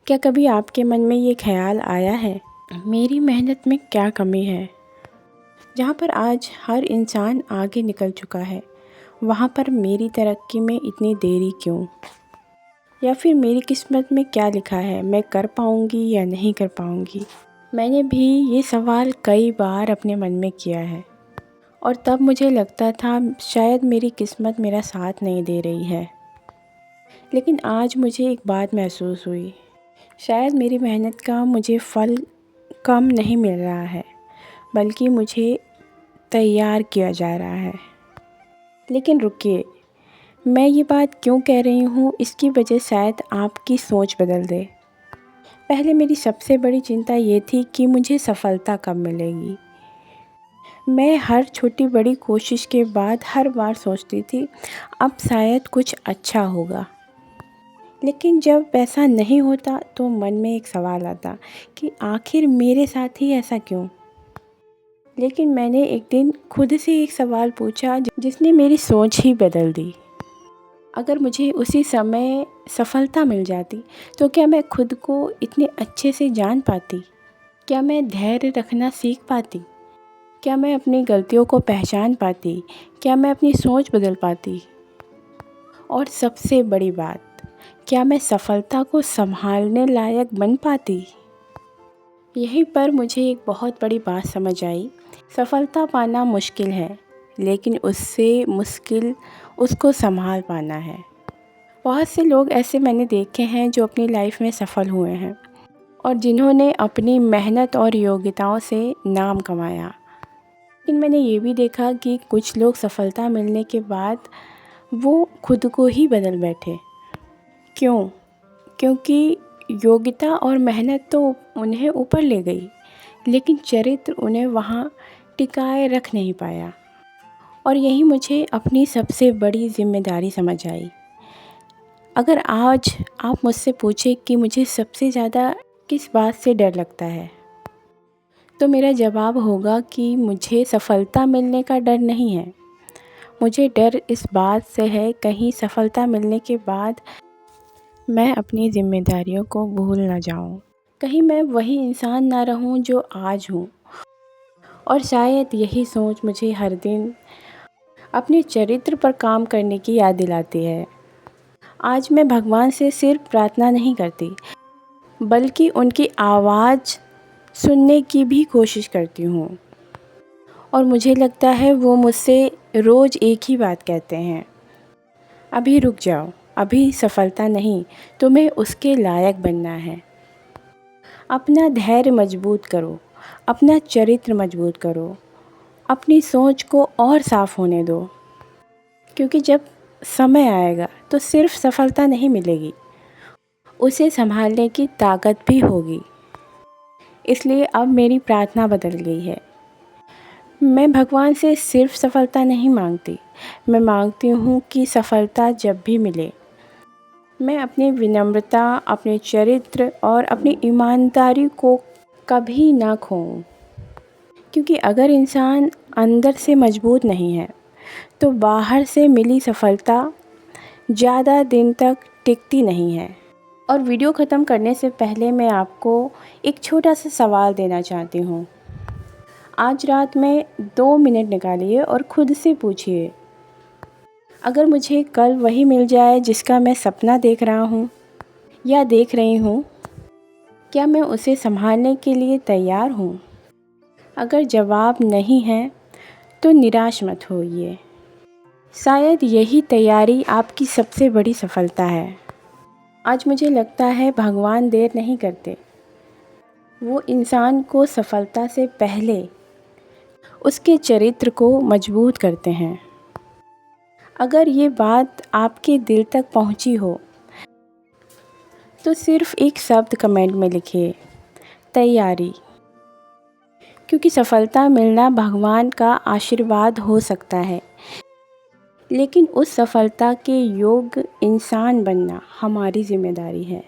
क्या कभी आपके मन में ये ख्याल आया है, मेरी मेहनत में क्या कमी है? जहाँ पर आज हर इंसान आगे निकल चुका है, वहाँ पर मेरी तरक्की में इतनी देरी क्यों? या फिर मेरी किस्मत में क्या लिखा है, मैं कर पाऊँगी या नहीं कर पाऊँगी? मैंने भी ये सवाल कई बार अपने मन में किया है और तब मुझे लगता था शायद मेरी किस्मत मेरा साथ नहीं दे रही है। लेकिन आज मुझे एक बात महसूस हुई, शायद मेरी मेहनत का मुझे फल कम नहीं मिल रहा है, बल्कि मुझे तैयार किया जा रहा है। लेकिन रुकिए, मैं ये बात क्यों कह रही हूँ, इसकी वजह शायद आपकी सोच बदल दे। पहले मेरी सबसे बड़ी चिंता ये थी कि मुझे सफलता कब मिलेगी। मैं हर छोटी बड़ी कोशिश के बाद हर बार सोचती थी अब शायद कुछ अच्छा होगा। लेकिन जब ऐसा नहीं होता तो मन में एक सवाल आता कि आखिर मेरे साथ ही ऐसा क्यों? लेकिन मैंने एक दिन खुद से एक सवाल पूछा जिसने मेरी सोच ही बदल दी। अगर मुझे उसी समय सफलता मिल जाती तो क्या मैं खुद को इतने अच्छे से जान पाती? क्या मैं धैर्य रखना सीख पाती? क्या मैं अपनी गलतियों को पहचान पाती? क्या मैं अपनी सोच बदल पाती? और सबसे बड़ी बात, क्या मैं सफलता को संभालने लायक बन पाती? यहीं पर मुझे एक बहुत बड़ी बात समझ आई। सफलता पाना मुश्किल है, लेकिन उससे मुश्किल उसको संभाल पाना है। बहुत से लोग ऐसे मैंने देखे हैं जो अपनी लाइफ में सफल हुए हैं और जिन्होंने अपनी मेहनत और योग्यताओं से नाम कमाया। लेकिन मैंने ये भी देखा कि कुछ लोग सफलता मिलने के बाद वो खुद को ही बदल बैठे। क्यों? क्योंकि योग्यता और मेहनत तो उन्हें ऊपर ले गई, लेकिन चरित्र उन्हें वहाँ टिकाए रख नहीं पाया। और यही मुझे अपनी सबसे बड़ी जिम्मेदारी समझ आई। अगर आज आप मुझसे पूछे कि मुझे सबसे ज़्यादा किस बात से डर लगता है, तो मेरा जवाब होगा कि मुझे सफलता मिलने का डर नहीं है। मुझे डर इस बात से है कहीं सफलता मिलने के बाद मैं अपनी जिम्मेदारियों को भूल ना जाऊं, कहीं मैं वही इंसान ना रहूं जो आज हूं। और शायद यही सोच मुझे हर दिन अपने चरित्र पर काम करने की याद दिलाती है। आज मैं भगवान से सिर्फ प्रार्थना नहीं करती, बल्कि उनकी आवाज़ सुनने की भी कोशिश करती हूँ। और मुझे लगता है वो मुझसे रोज़ एक ही बात कहते हैं, अभी रुक जाओ, अभी सफलता नहीं, तुम्हें उसके लायक बनना है। अपना धैर्य मजबूत करो, अपना चरित्र मजबूत करो, अपनी सोच को और साफ होने दो, क्योंकि जब समय आएगा तो सिर्फ सफलता नहीं मिलेगी, उसे संभालने की ताकत भी होगी। इसलिए अब मेरी प्रार्थना बदल गई है। मैं भगवान से सिर्फ सफलता नहीं मांगती, मैं मांगती हूँ कि सफलता जब भी मिले, मैं अपनी विनम्रता, अपने चरित्र और अपनी ईमानदारी को कभी ना खोऊं। क्योंकि अगर इंसान अंदर से मजबूत नहीं है, तो बाहर से मिली सफलता ज़्यादा दिन तक टिकती नहीं है। और वीडियो ख़त्म करने से पहले मैं आपको एक छोटा सा सवाल देना चाहती हूँ। आज रात में 2 मिनट निकालिए और ख़ुद से पूछिए, अगर मुझे कल वही मिल जाए जिसका मैं सपना देख रहा हूँ या देख रही हूँ, क्या मैं उसे संभालने के लिए तैयार हूँ? अगर जवाब नहीं है तो निराश मत होइए। शायद यही तैयारी आपकी सबसे बड़ी सफलता है। आज मुझे लगता है भगवान देर नहीं करते, वो इंसान को सफलता से पहले उसके चरित्र को मजबूत करते हैं। अगर ये बात आपके दिल तक पहुंची हो तो सिर्फ एक शब्द कमेंट में लिखिए, तैयारी। क्योंकि सफलता मिलना भगवान का आशीर्वाद हो सकता है, लेकिन उस सफलता के योग्य इंसान बनना हमारी जिम्मेदारी है।